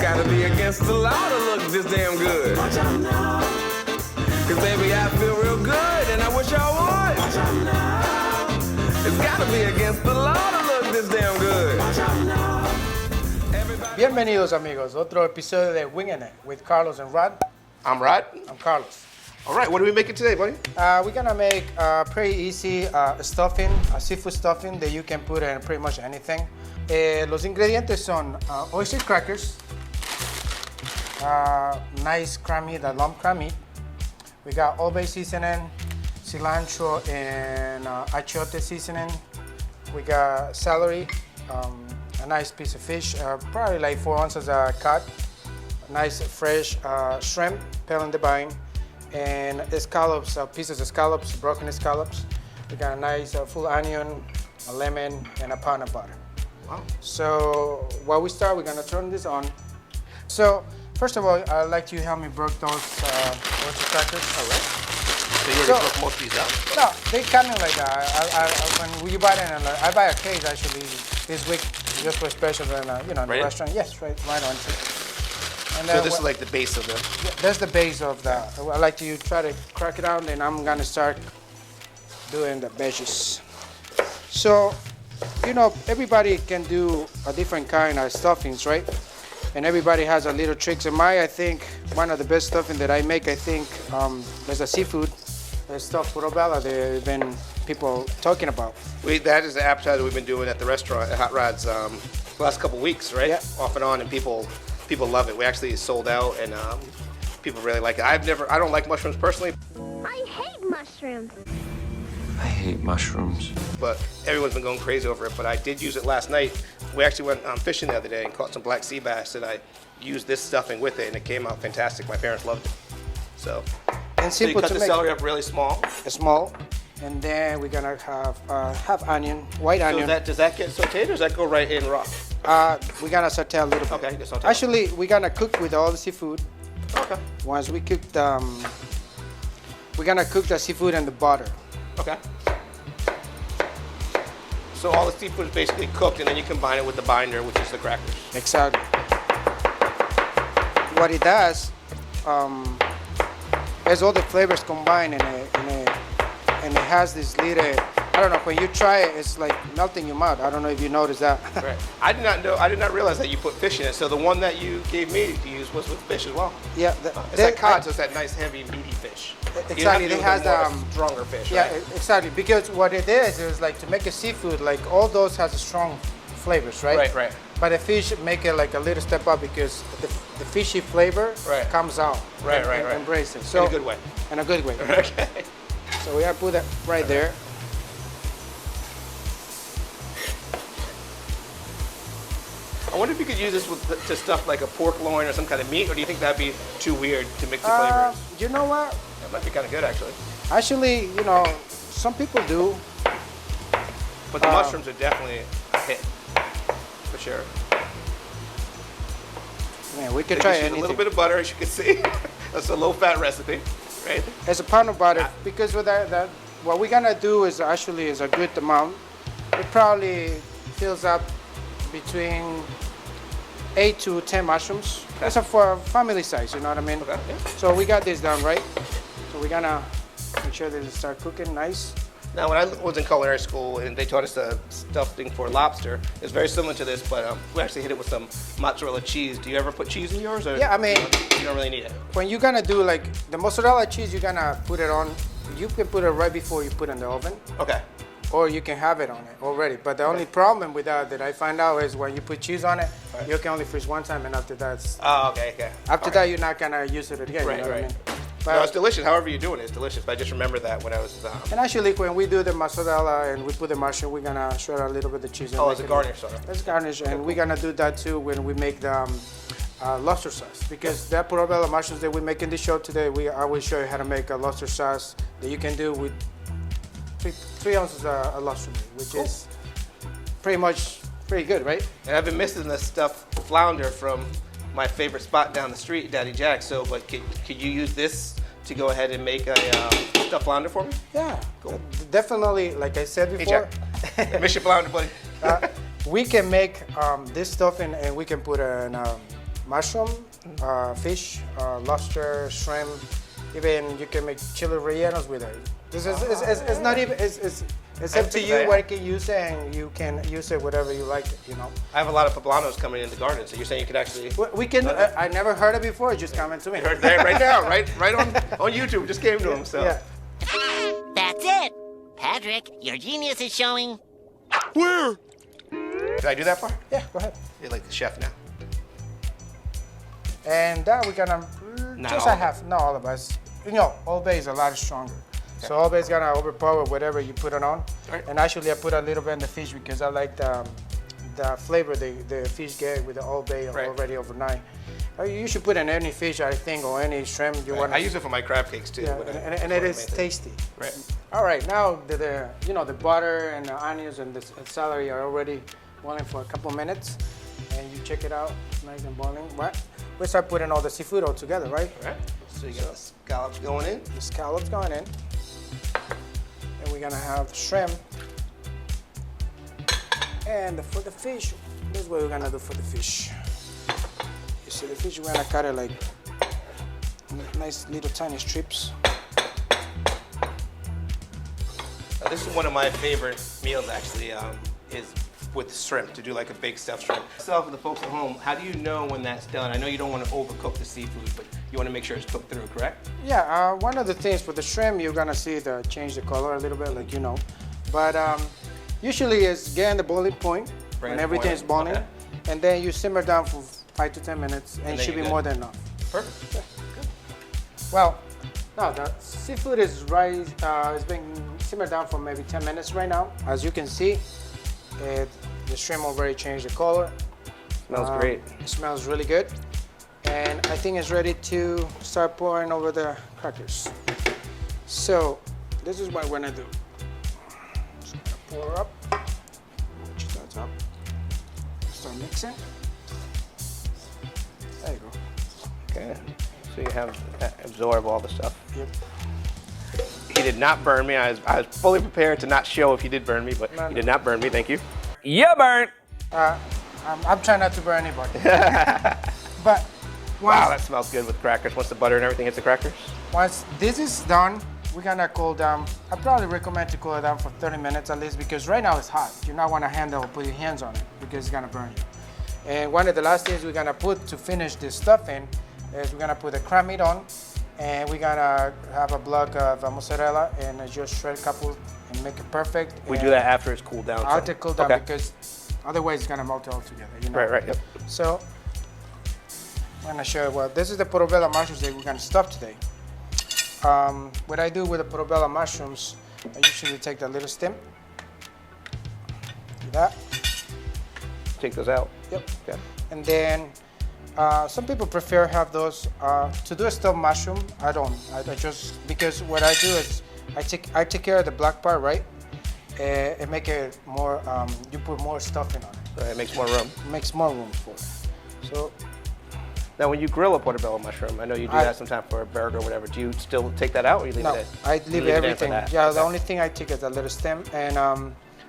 gotta be against the law to look this damn good. Watch out now. Cause baby, I feel real good and I wish I would. Watch out now. It's gotta be against the law to look this damn good. Watch out now. Bienvenidos amigos, otro episodio de Winging It with Carlos and Rod. I'm Rod. I'm Carlos. All right, what are we making today, buddy? We're gonna make pretty easy stuffing, a seafood stuffing that you can put in pretty much anything. Los ingredientes son oyster crackers, nice crumb meat, the lump crumb meat. We got Old Bay seasoning, cilantro, and achiote seasoning. We got celery, a nice piece of fish, probably like 4 ounces cut, nice fresh shrimp, peel in the vine, and scallops, pieces of scallops, broken scallops. We got a nice full onion, a lemon, and a pound of butter. Wow. So while we start, we're gonna turn this on. So first of all, I'd like you to help me break those oyster crackers. All right. So you already broke most of these out? No, they kind of like when you buy them, I buy a case actually this week just for special in the restaurant. Yes, right on. And so this is like the base of the... Yeah, that's the base of the... I like to try to crack it out, and I'm gonna start doing the veggies. So, everybody can do a different kind of stuffings, right? And everybody has a little tricks. And I think one of the best stuffing that I make, there's a seafood stuffed portobello that been people talking about. That is the appetizer we've been doing at the restaurant at Hot Rod's the last couple weeks, right? Yeah. Off and on, and people love it. We actually sold out, and people really like it. I don't like mushrooms personally. I hate mushrooms. I hate mushrooms. But everyone's been going crazy over it. But I did use it last night. We actually went fishing the other day and caught some black sea bass, and I used this stuffing with it, and it came out fantastic. My parents loved it. So And you cut the celery up really small. Small, and then we're gonna have onion, white onion. So does that get sauteed, or does that go right in raw? We're gonna saute a little bit. Okay, just saute. Actually, we're gonna cook with all the seafood. Okay. Once we cook we're gonna cook the seafood in the butter. Okay. So all the seafood is basically cooked, and then you combine it with the binder, which is the crackers. Exactly. What it does, has all the flavors combined and it has this little, I don't know, when you try it, it's like melting your mouth. I don't know if you noticed that. Right. I did not realize that you put fish in it. So the one that you gave me to use was with fish as well. Yeah. It's like cod, so it's that nice, heavy, meaty fish. Exactly. It has stronger fish. Yeah, right? exactly. Because what it is like to make a seafood, like all those has strong flavors, right? Right. But the fish make it like a little step up because the fishy flavor comes out. Right. Embrace it. So, in a good way. In a good way. Okay. So we gotta put that right there. I wonder if you could use this to stuff like a pork loin or some kind of meat, or do you think that'd be too weird to mix the flavors? You know what? That might be kind of good, actually. Actually, some people do. But the mushrooms are definitely a hit, for sure. Man, we could They try just use anything. a little bit of butter, as you can see. That's a low-fat recipe, right? It's a pound of butter because with that, what we're gonna do is a good amount. It probably fills up between 8 to 10 mushrooms. Okay. It's for family size, you know what I mean? Okay, yeah. So we got this done, right? So we're gonna make sure that it start cooking nice. Now, when I was in culinary school and they taught us the stuffing for lobster, it's very similar to this, but we actually hit it with some mozzarella cheese. Do you ever put cheese in yours? Or Yeah, I mean, you don't really need it. when you're gonna do like the mozzarella cheese, you're gonna put it on. You can put it right before you put it in the oven. Okay. Or you can have it on it already. But the only problem with that I find out is when you put cheese on it, you can only freeze one time, and after that, Oh, okay. after that, you're not gonna use it again. Right, you know right. What I mean? No, it's delicious. However you're doing it, it's delicious. But I just remember that when I was... And actually, when we do the mozzarella and we put the mushroom, we're gonna shred a little bit of cheese. And Oh, make as a it garnish, sort of. As a garnish, and we're gonna do that too when we make the lobster sauce. Because that portobello mushrooms that we make in the show today, I will show you how to make a lobster sauce that you can do with 3 ounces of lobster meat, which is pretty good, right? And I've been missing the stuffed flounder from my favorite spot down the street, Daddy Jack. So, but could you use this to go ahead and make a stuffed flounder for me? Yeah, Cool. definitely. Like I said before, Jack. Miss your flounder, buddy. we can make this stuff and we can put mushroom, fish, lobster, shrimp. Even you can make chili rellenos with it. This is it's not even it's up to you what you can use it, and you can use it whatever you like. You know. I have a lot of poblanos coming in the garden, so you're saying you could actually. We can. I never heard it before. It just coming to me. Heard that right now, right on YouTube. Just came to him. So. Yeah. That's it. Patrick, your genius is showing. Where? Did I do that part? Yeah. Go ahead. You're like the chef now. And that we're gonna Not just all a of half. Not all of us. You know, Old Bay is a lot stronger. So Old Bay is gonna overpower whatever you put it on. Right. And actually, I put a little bit in the fish because I like the flavor the fish get with the Old Bay already overnight. You should put in any fish, I think, or any shrimp you want. I use it for my crab cakes too. Yeah, and it is tasty. Right. All right, now the butter and the onions and the celery are already boiling for a couple minutes, and you check it out, it's nice and boiling. What? We start putting all the seafood all together, right? All right. So you got the scallops going in. The scallops going in, and we're gonna have shrimp, and for the fish, this is what we're gonna do for the fish. You see the fish, we're gonna cut it like nice little tiny strips. Now, this is one of my favorite meals, actually, is with shrimp, to do like a baked stuffed shrimp. So for the folks at home, how do you know when that's done? I know you don't want to overcook the seafood, but you want to make sure it's cooked through, correct? Yeah, one of the things for the shrimp, you're gonna see change the color a little bit, like you know. But usually it's getting the boiling point when everything is boiling, okay. and then you simmer down for 5 to 10 minutes, and it should be more than enough. Perfect. Yeah. Good. Well, now the seafood is it's been simmered down for maybe 10 minutes right now. As you can see, the shrimp already changed the color. Smells great. It smells really good. And I think it's ready to start pouring over the crackers. So this is what we're gonna do. Just gonna pour up. Put that up. Start mixing. There you go. Okay. So you have that absorb all the stuff. Yep. He did not burn me. I was fully prepared to not show if he did burn me, but he did not burn me. Thank you. Yeah, burnt. I'm trying not to burn anybody. But Wow, that smells good with crackers. Once the butter and everything hits the crackers. once this is done, we're gonna cool down. I probably recommend to cool it down for 30 minutes at least, because right now it's hot. You not wanna put your hands on it because it's gonna burn you. And one of the last things we're gonna put to finish this stuffing is we're gonna put the crumb meat on, and we're gonna have a block of mozzarella and just shred a couple and make it perfect. We do that after it's cooled down. After it cool down, Okay. because otherwise it's gonna melt all together. You know? Right, yep. So I'm gonna show you what this is the portobello mushrooms that we're gonna stuff today. What I do with the portobello mushrooms, I usually take the little stem. Do that. Take those out. Yep. Okay. And then some people prefer have those to do a stuffed mushroom. I don't. I just because what I do is I take care of the black part, right? And make it more. You put more stuffing on it. Right, it makes more room. It makes more room for it. So Now, when you grill a portobello mushroom, I know you do that sometimes for a burger or whatever. Do you still take that out, or you leave no, it in? I You leave it in for everything. that? Yeah, the Okay. only thing I take is a little stem, and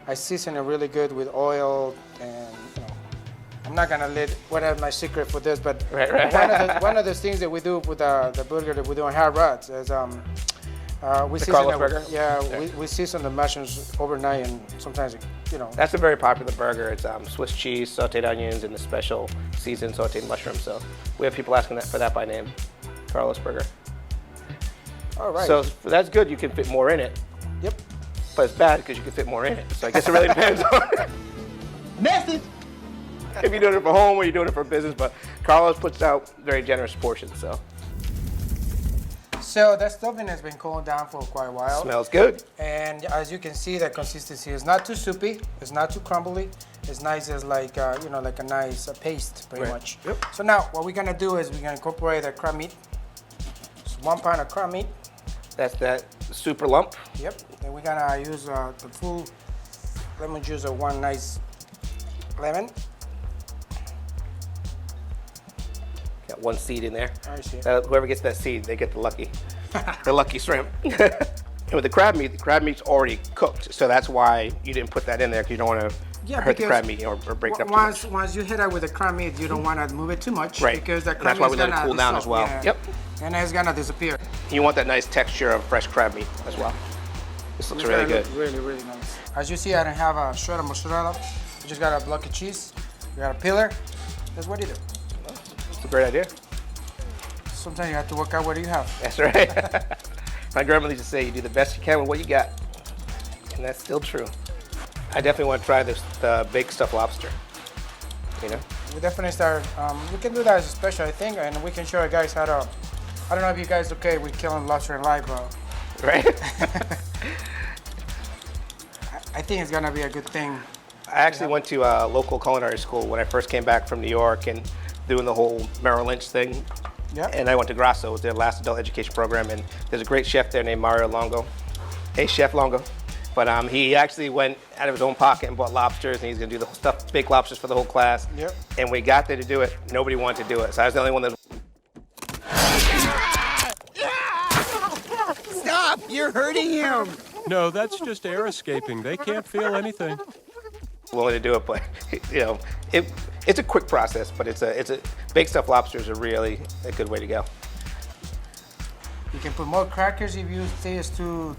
I season it really good with oil, and you know, I'm not gonna let what is my secret for this, but Right. one of the things that we do with the burger that we do on hot rods is we season Carlos it. burger? Yeah, Yeah. we season the mushrooms overnight, and sometimes That's a very popular burger. It's Swiss cheese, sauteed onions, and the special seasoned sauteed mushrooms. So we have people asking for that by name, Carlos burger. All right. So that's good. You can fit more in it, Yep. but it's bad because you can fit more in it. So I guess it really depends on Message. if you're doing it for home or you're doing it for business. But Carlos puts out very generous portions, so So that stuffing has been cooling down for quite a while. smells good. And as you can see, the consistency is not too soupy, it's not too crumbly. It's nice as like like a nice paste, pretty Right. much. Yep. So now what we're gonna do is we're gonna incorporate the crumb meat. It's 1 pound of crumb meat. That's that super lump. Yep. And we're gonna use the full lemon juice of one nice lemon. Got one seed in there. I see. Whoever gets that seed, they get the lucky shrimp. And with the crab meat's already cooked, so that's why you didn't put that in there, because you don't want to Yeah, hurt the because crab meat or break it up too much. Once you hit it with the crab meat, you don't want to move it too much. Right. Because the And crab that's why meat's we let it gonna cool down as well. dissolve, Yep. And it's gonna disappear. You want that nice texture of fresh crab meat as well. This looks It's really gonna good. look really, really nice. As you see, I don't have a shred of mozzarella. You just got a block of cheese. You got a peeler. That's what you do. It's a great idea. Sometimes you have to work out what you have. That's right. My grandmother used to say, you do the best you can with what you got. And that's still true. I definitely want to try the baked stuffed lobster. You know? We definitely start, we can do that as a special, I think, and we can show you guys how to, I don't know if you guys okay with killing lobster alive, but Right? I think it's gonna be a good thing. I actually went to a local culinary school when I first came back from New York and doing the whole Merrill Lynch thing. Yep. And I went to Grasso, their last adult education program, and there's a great chef there named Mario Longo. Hey, Chef Longo. But he actually went out of his own pocket and bought lobsters, and he's gonna do the whole stuff, baked lobsters for the whole class. Yep. And when we got there to do it, nobody wanted to do it. So I was the only one that Stop! You're hurting him! No, that's just air escaping. They can't feel anything. willing to do it, but you know, it's a quick process, but it's a baked stuffed lobsters are really a good way to go. You can put more crackers if you think it's too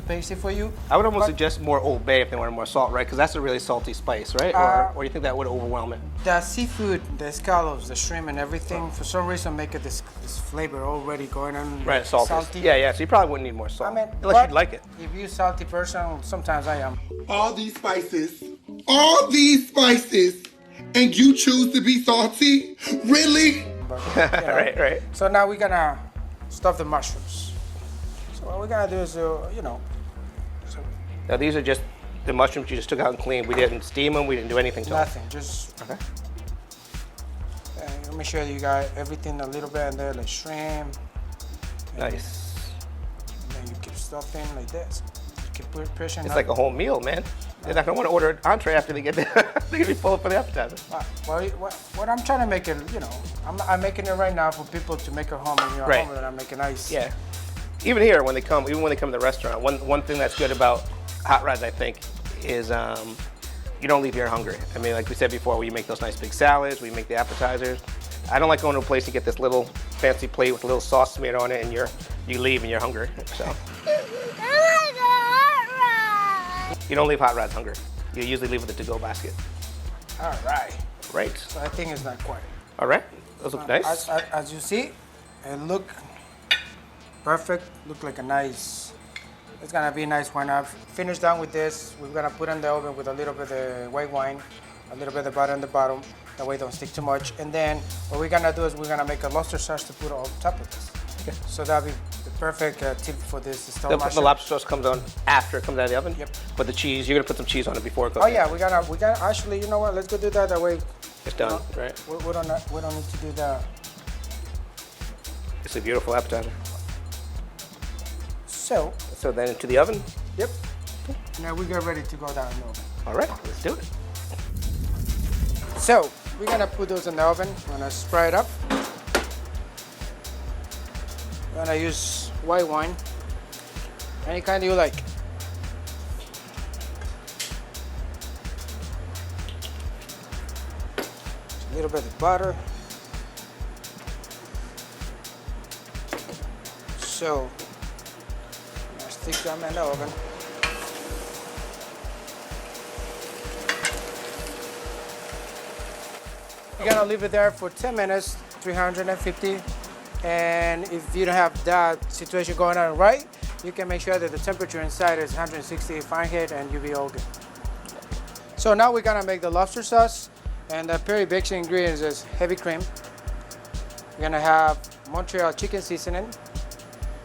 pasty for you. I would almost But suggest more Old Bay if they wanted more salt, right? Because that's a really salty spice, right? Or do you think that would overwhelm it? The seafood, the scallops, the shrimp, and everything, for some reason, make it this flavor already going on. Right, salty. Yeah, so you probably wouldn't need more salt. I mean, unless but you'd like it. If you're a salty person, sometimes I am. All these spices, and you choose to be salty? Really? But, Right. So now we're gonna stuff the mushrooms. So what we're gonna do is, so Now these are just the mushrooms you just took out and cleaned. We didn't steam them. We didn't do anything to them. nothing, just. Okay. Let me show you guys everything a little bit in there, like shrimp. Nice. And then you keep stuffing like this. You keep pushing. It's like a whole meal, man. They're not gonna want to order an entree after they get there. They're gonna be full for the appetizer. What I'm trying to make it, I'm making it right now for people to make it home in your Right. home, and I'm making nice. Yeah. Even here, when they come to the restaurant, one thing that's good about hot rods, I think, is you don't leave here hungry. I mean, like we said before, we make those nice big salads, we make the appetizers. I don't like going to a place to get this little fancy plate with a little sauce smeared on it, and you leave and you're hungry. So you don't leave hot rods hungry. You usually leave with a to-go basket. All right. Right. So I think it's not quite. All right. Those look nice. As you see, it look perfect. Look like a nice. It's gonna be nice when I've finished down with this. We're gonna put in the oven with a little bit of white wine, a little bit of butter on the bottom. That way it don't stick too much. And then what we're gonna do is we're gonna make a lobster sauce to put on top of this. Okay. So that'll be the perfect tip for this stuff. The lobster sauce comes on after it comes out of the oven. Yep. But the cheese, you're gonna put some cheese on it before it goes. Oh in. yeah, we gotta actually. You know what? Let's go do that. That way. It's done, right? We don't need to do that. It's a beautiful appetizer. So. So then into the oven. Yep. Now we get ready to go down in the oven. All right, let's do it. So we're gonna put those in the oven. We're gonna spray it up. We're gonna use white wine. Any kind you like. A little bit of butter. So I'm gonna stick them in the oven. You're gonna leave it there for 10 minutes, 350. And if you don't have that situation going on right, you can make sure that the temperature inside is 160 Fahrenheit and you'll be all good. So now we're gonna make the lobster sauce. And the Perry Basic ingredients is heavy cream. We're gonna have Montreal chicken seasoning.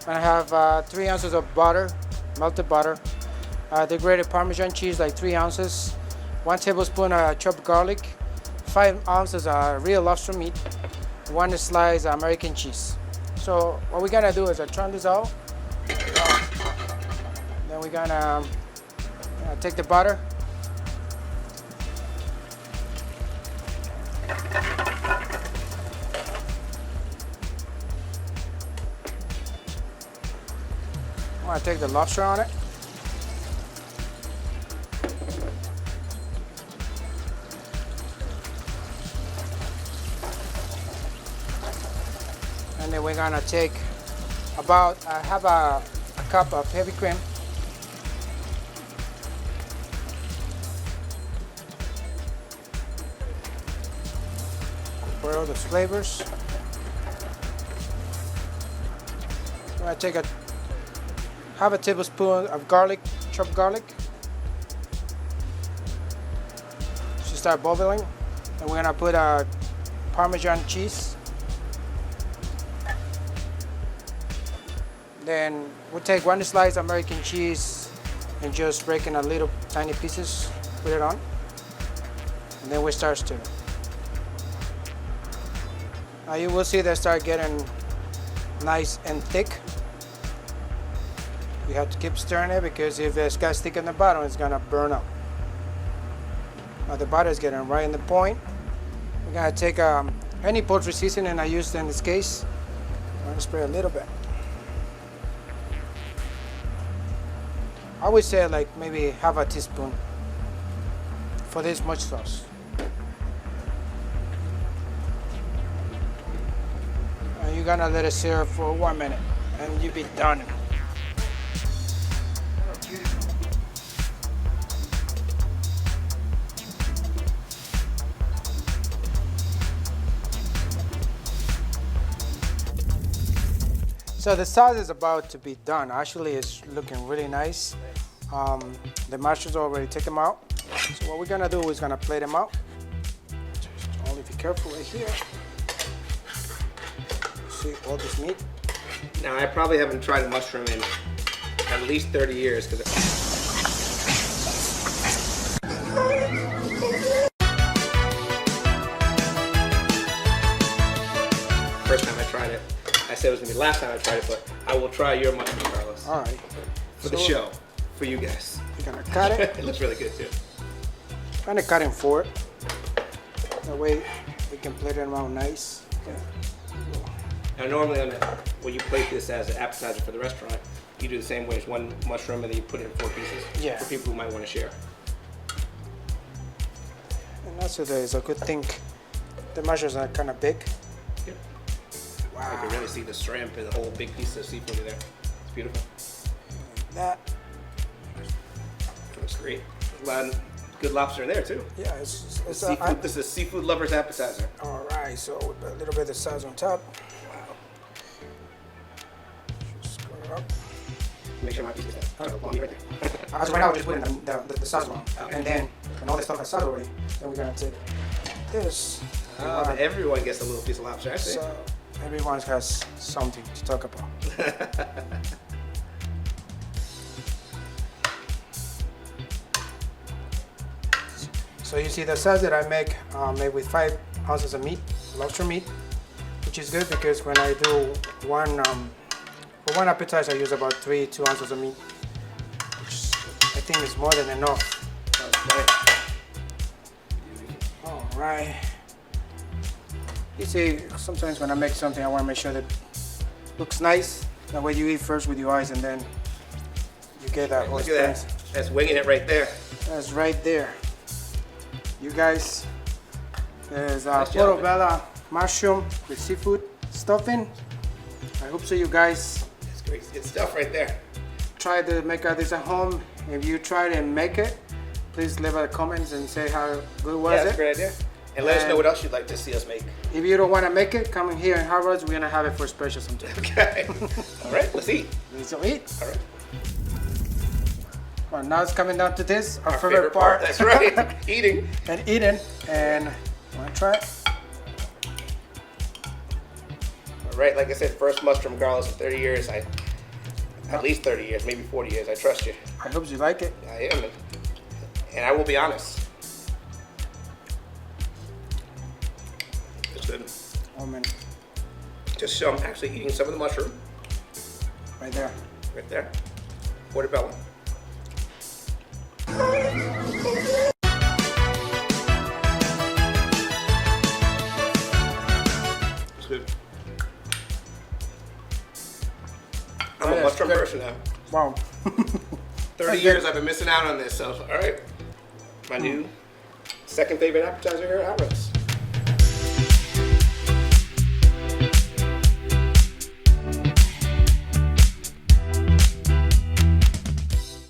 We're gonna have 3 ounces of butter, melted butter. The grated Parmesan cheese, like 3 ounces. 1 tablespoon chopped garlic. 5 ounces of real lobster meat, 1 slice American cheese. So what we're gonna do is turn this out. Then we're gonna take the butter. I'm gonna take the lobster on it. And then we're gonna take about, I have a cup of heavy cream. For all the flavors. I'm gonna take half a tablespoon of garlic, chopped garlic. Should start bubbling. And we're gonna put a Parmesan cheese. Then we'll take one slice of American cheese and just break in a little tiny pieces, put it on. And then we start stirring. Now you will see they start getting nice and thick. You have to keep stirring it because if it's got stick in the bottom, it's gonna burn up. Now the butter is getting right in the point. We're gonna take any poultry seasoning I used in this case. I'm gonna spray a little bit. I would say like maybe half a teaspoon for this much sauce. And you're gonna let it simmer for 1 minute and you'll be done. So the sauce is about to be done. Actually, it's looking really nice. The mushrooms already take them out. So what we're gonna do is gonna plate them out. Just only be careful right here. See all this meat. Now, I probably haven't tried a mushroom in at least 30 years. First time I tried it, I said it was gonna be the last time I tried it, but I will try your mushroom, Carlos. All right. For the show, for you guys. We're gonna cut it. It looks really good too. Kind of cut in four. That way we can plate them out nice. Now normally when you plate this as an appetizer for the restaurant, you do the same way as one mushroom and then you put it in 4 pieces. Yeah. For people who might want to share. And also there's a good thing. The mushrooms are kind of big. Yep. Wow. I can really see the shrimp and the whole big piece of seafood in there. It's beautiful. That. Looks great. A lot of good lobster in there too. Yeah, it's Seafood, this is a seafood lover's appetizer. all right, so we put a little bit of sauce on top. Wow. Just cover it up. Make sure my piece is Oh, right there. As right now, we're just putting the sauce on. And then, when all the stuff is sauce already, then we're gonna take this. But everyone gets a little piece of lobster, I see. So, everyone has something to talk about. So you see the sauce that I make made with 5 ounces of meat, lobster meat, which is good because when I do one, for one appetizer I use about 2 ounces of meat, which I think is more than enough. All right. You see, sometimes when I make something, I want to make sure that it looks nice. That way you eat first with your eyes and then you get that whole Look at experience. that. That's winging it right there. That's right there. You guys, there's Nice job, portobello mushroom with seafood stuffing. I hope so you guys It's great. It's good stuff right there. try to make this at home. If you try to make it, please leave a comments and say how good was Yeah, that's a it. great idea. And let us know what else you'd like to see us make. If you don't want to make it, come in here in Harvard's. We're gonna have it for special sometime. Okay. All right, let's eat. Let's eat. All right. Well, now it's coming down to this, our Favorite part. That's right. Eating. And eating. And wanna try it? All right, like I said, first mushroom garlic in 30 years. At least 30 years, maybe 40 years. I trust you. I hope you like it. I am. And I will be honest. It's good. Oh man, Just show I'm actually eating some of the mushroom right there. right there. Portobello. It's good. I'm a yes, mushroom good. person now. Wow. 30 years I've been missing out on this, so all right. My new second favorite appetizer here at Harvard's.